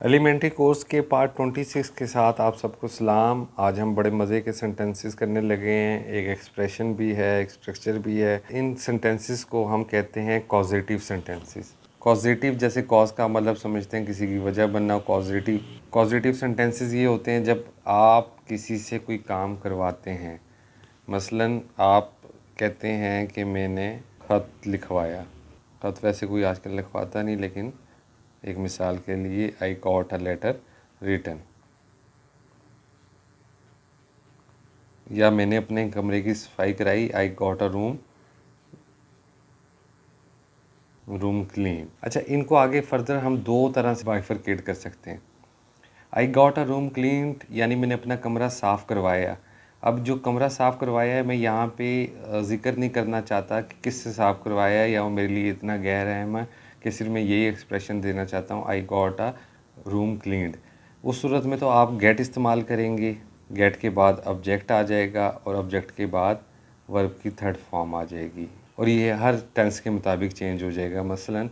Elementary course के part 26 के साथ आप सबको सलाम। आज हम बड़े मज़े के सेंटेंसेस करने लगे हैं। एक एक्सप्रेशन भी है, एक स्ट्रक्चर भी है। इन सेंटेंसेस को हम कहते हैं कॉजेटिव सेंटेंसेस। कॉजेटिव जैसे कॉज का मतलब समझते हैं किसी की वजह बनना। कॉजेटिव सेंटेंसेस ये होते हैं जब आप किसी से कोई काम करवाते हैं। मसलन आप कहते हैं कि मैंने ख़त लिखवाया। ख़त वैसे कोई आजकल लिखवाता नहीं, लेकिन एक मिसाल के लिए I got a letter written. या मैंने अपने कमरे की सफाई कराई, I got a room clean. अच्छा, इनको आगे फर्दर हम दो तरह से बाइफरकेट कर सकते हैं। आई गॉट अ रूम क्लीन यानी मैंने अपना कमरा साफ़ करवाया। अब जो कमरा साफ़ करवाया है, मैं यहाँ पे ज़िक्र नहीं करना चाहता कि किससे साफ़ करवाया है, या वो मेरे लिए इतना गहरा है मैं कि सिर्फ मैं यही एक्सप्रेशन देना चाहता हूँ, आई गॉट अ रूम क्लीन्ड। उस सूरत में तो आप गेट इस्तेमाल करेंगे। गेट के बाद ऑब्जेक्ट आ जाएगा और ऑब्जेक्ट के बाद वर्ब की थर्ड फॉर्म आ जाएगी, और ये हर टेंस के मुताबिक चेंज हो जाएगा। मसलन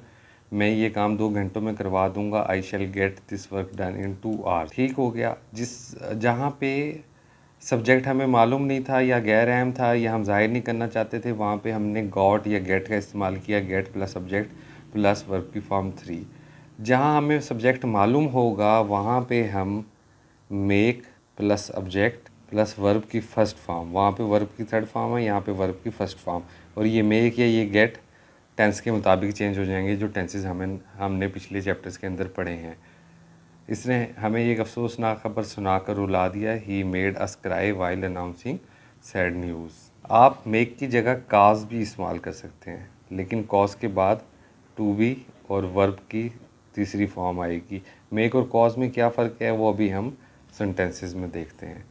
मैं ये काम 2 घंटों में करवा दूंगा, I shall get this work done in 2 hours. ठीक हो गया। जहाँ पे सब्जेक्ट हमें मालूम नहीं था या गैर अहम था या हम जाहिर नहीं करना चाहते थे, वहाँ पे हमने गॉट या गेट का इस्तेमाल किया। Gate plus subject plus verb की फॉर्म 3। जहाँ हमें सब्जेक्ट मालूम होगा वहाँ पे हम make plus object plus verb की फर्स्ट फॉर्म, वहाँ पे वर्ब की थर्ड फॉर्म है, यहाँ पे वर्ब की फर्स्ट फॉर्म, और ये मेक या ये गेट टेंस के मुताबिक चेंज हो जाएंगे, जो टेंसेस हमने पिछले चैप्टर्स के अंदर पढ़े हैं। इसने हमें एक अफसोसनाक खबर सुनाकर रुला दिया। He made us cry while announcing sad news. आप मेक की जगह काज भी इस्तेमाल कर सकते हैं, लेकिन कॉज के बाद टू बी और वर्ब की तीसरी फॉर्म आएगी। मेक और कॉज में क्या फ़र्क है वो अभी हम सेंटेंसेस में देखते हैं।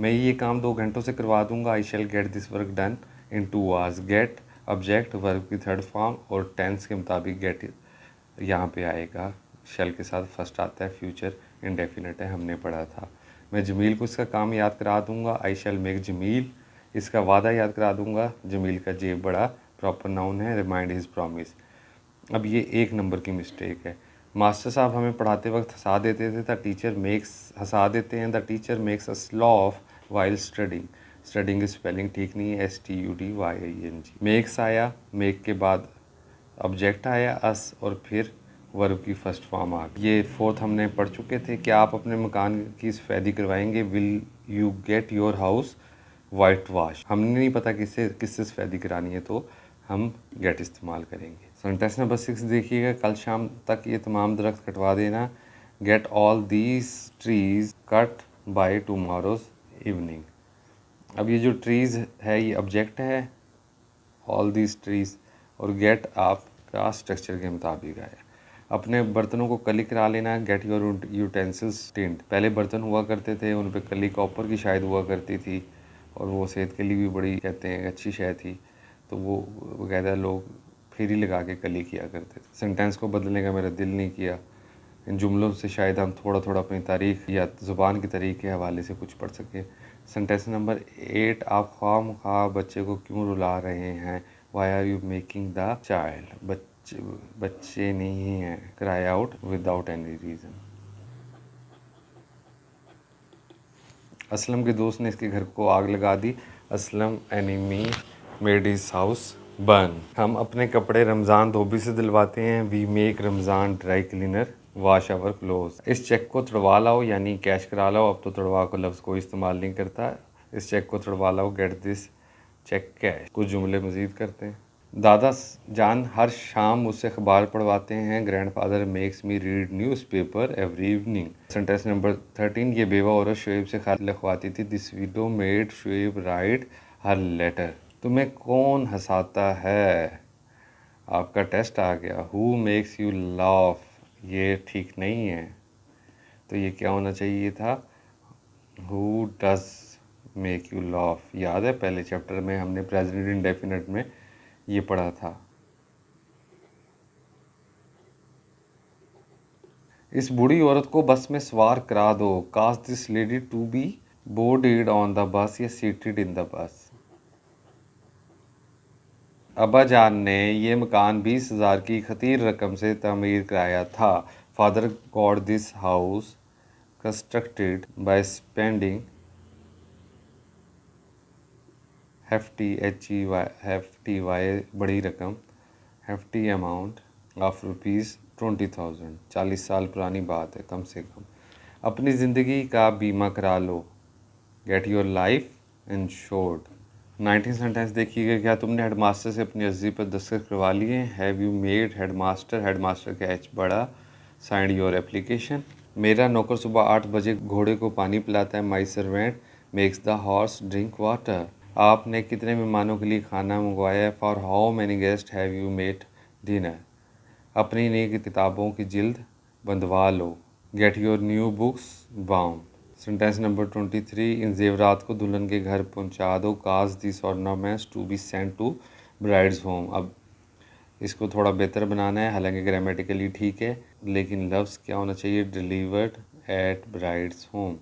मैं ये काम 2 घंटों से करवा दूंगा, I shall get this work done in 2 hours. Get object verb की थर्ड फॉर्म और टेंस के मुताबिक गेट यहाँ पे आएगा। शैल के साथ फर्स्ट आता है, फ्यूचर इंडेफिनिट है, हमने पढ़ा था। मैं जमील को इसका काम याद करा दूंगा, आई शैल मेक जमील। इसका वादा याद करा दूंगा, जमील का जे बड़ा प्रॉपर नाउन है, रिमाइंड हिज प्रॉमिस। अब ये 1 नंबर की मिस्टेक है। मास्टर साहब हमें पढ़ाते वक्त हंसा देते थे, द टीचर मेक्स, हंसा देते हैं, the teacher makes us laugh while studying. Studying की स्पेलिंग ठीक नहीं है, STUDYING। मेक्स आया, मेक के बाद ऑब्जेक्ट आया अस, और फिर वर्ब की फर्स्ट फॉर्म आ गई। ये 4th हमने पढ़ चुके थे। क्या आप अपने मकान की सफेदी करवाएंगे, will you get your house white wash. हमने नहीं पता किससे सफेदी करानी है, तो हम गेट इस्तेमाल करेंगे। सेंटेंस नंबर 6 देखिएगा, कल शाम तक ये तमाम दरख्त कटवा देना। Get all these trees cut by tomorrow's evening. अब ये जो ट्रीज़ है ये ऑब्जेक्ट है, ऑल दीज ट्रीज़, और गेट आपका स्ट्रक्चर के मुताबिक आया। अपने बर्तनों को कली करा लेना, गेट योर यूटेंसिल्स टिंट। पहले बर्तन हुआ करते थे, उन पर कली कॉपर की शायद हुआ करती थी, और वो सेहत के लिए भी बड़ी कहते हैं अच्छी शय थी, तो वो बाकायदा लोग फेरी लगा के कली किया करते थे। सेंटेंस को बदलने का मेरा दिल नहीं किया। इन जुमलों से शायद हम थोड़ा थोड़ा अपनी तारीख या ज़ुबान की तारीख के हवाले से कुछ पढ़ सकें। सेंटेंस नंबर 8, आप ख्वाह बच्चे को क्यों रुला रहे हैं, why are you making the child. बच्चे नहीं हैं, cry out without any reason. Aslam के दोस्त ने इसके घर को आग लगा दी, Aslam enemy made his house burn. हम अपने कपड़े रमज़ान धोबी से दिलवाते हैं, we make Ramzan dry cleaner wash our clothes. इस चेक को तड़वा लाओ यानी कैश करा लाओ। अब तो तड़वा को लफ्ज़ कोई इस्तेमाल नहीं करता। इस चेक को तड़वा लाओ, गेट दिस चेक कैश। कुछ जुमले मज़ीद करते हैं। दादा जान हर शाम मुझसे अखबार पढ़वाते हैं, grandfather makes me read newspaper every evening. Sentence number 13, ये बेवा औरत शुएब से खत लिखवाती थी, this widow made Shoaib write her letter. तुम्हें कौन हंसाता है, आपका टेस्ट आ गया। हु मेक्स यू लाफ, ये ठीक नहीं है, तो ये क्या होना चाहिए था, who does make you laugh. याद है पहले चैप्टर में हमने प्रेजेंट इंडेफिनिट में ये पढ़ा था। इस बूढ़ी औरत को बस में सवार करा दो, cast this lady to be boarded on the bus या सीटेड इन द बस। अब्बा जान ने ये मकान 20,000 की खतीर रकम से तामीर कराया था। Father got this house constructed by spending hefty बड़ी रकम hefty अमाउंट ऑफ ₹20,000। 40 साल पुरानी बात है कम से कम। अपनी ज़िंदगी का बीमा करा लो, get your life insured. 19 sentence देखिएगा। क्या तुमने हेडमास्टर से अपनी अर्जी पर दस्तखत करवा लिए? Have you made headmaster, headmaster का एच बड़ा, साइंड योर एप्लीकेशन। मेरा नौकर सुबह 8 बजे घोड़े को पानी पिलाता है। My servant makes the horse drink water. आपने कितने मेहमानों के लिए खाना मंगवाया है? For how many guest have you made dinner. अपनी नई किताबों की जिल्द बंधवा लो, get your new books bound. Sentence number 23, इन जेवरात को दुल्हन के घर पहुंचा दो, cause this ornaments to be sent to bride's home. अब इसको थोड़ा बेहतर बनाना है, हालांकि ग्रामेटिकली ठीक है, लेकिन लफ्ज़ क्या होना चाहिए? Delivered at bride's home.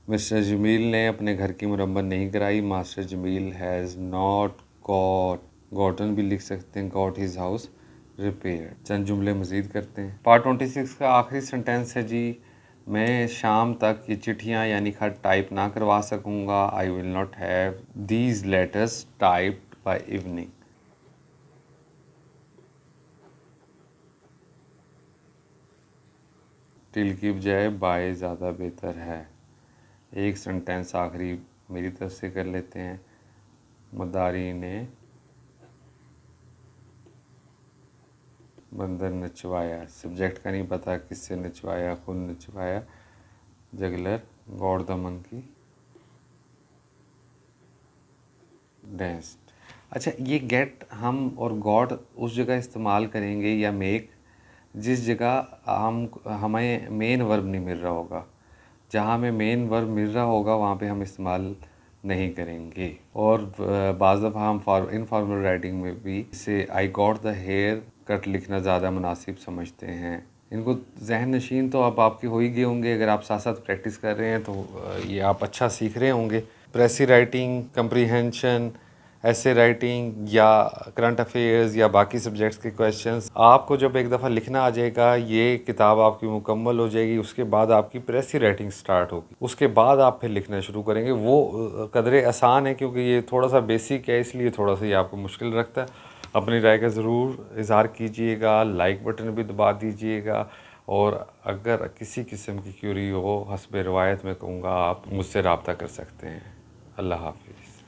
Mister Jamil ने अपने घर की मुरम्मत नहीं कराई। Master Jamil has not gotten भी लिख सकते हैं, गॉट हिज हाउस रिपेयर। चंद जुमले मज़ीद करते हैं। पार्ट 26 का आखिरी सेंटेंस है जी, मैं शाम तक ये चिट्ठियाँ यानी खत टाइप ना करवा सकूँगा। I will not have these letters typed by evening. Till की बजाय बाय ज़्यादा बेहतर है। एक सेंटेंस आखिरी मेरी तरफ से कर लेते हैं। मदारी ने बंदर नचवाया। सब्जेक्ट का नहीं पता किससे नचवाया, खुद नचवाया। Juggler got the monkey danced. अच्छा, ये गेट हम और गॉड उस जगह इस्तेमाल करेंगे या मेक जिस जगह हमें मेन वर्ब नहीं मिल रहा होगा। जहाँ हमें मेन वर्ब मिल रहा होगा वहाँ पे हम इस्तेमाल नहीं करेंगे। और बाज़ दफ़ा हम इनफॉर्मल राइटिंग में भी इसे I got the haircut लिखना ज़्यादा मुनासिब समझते हैं। इनको जहन नशीन तो अब आपके हो ही गए होंगे। अगर आप साथ साथ प्रैक्टिस कर रहे हैं तो ये आप अच्छा सीख रहे होंगे। प्रेसी राइटिंग, कंप्रीहेंशन, ऐसे राइटिंग या करंट अफेयर्स या बाकी सब्जेक्ट्स के क्वेश्चंस आपको जब एक दफ़ा लिखना आ जाएगा, ये किताब आपकी मुकम्मल हो जाएगी, उसके बाद आपकी प्रेसी राइटिंग स्टार्ट होगी। उसके बाद आप फिर लिखना शुरू करेंगे। वो कदरे आसान है क्योंकि ये थोड़ा सा बेसिक है, इसलिए थोड़ा सा ये आपको मुश्किल रखता है। अपनी राय का ज़रूर इज़हार कीजिएगा, लाइक बटन भी दबा दीजिएगा। और अगर किसी किस्म की क्यूरी हो, हस्ब रिवायत मैं कहूँगा आप मुझसे रब्ता कर सकते हैं। अल्लाह हाफ़िज़।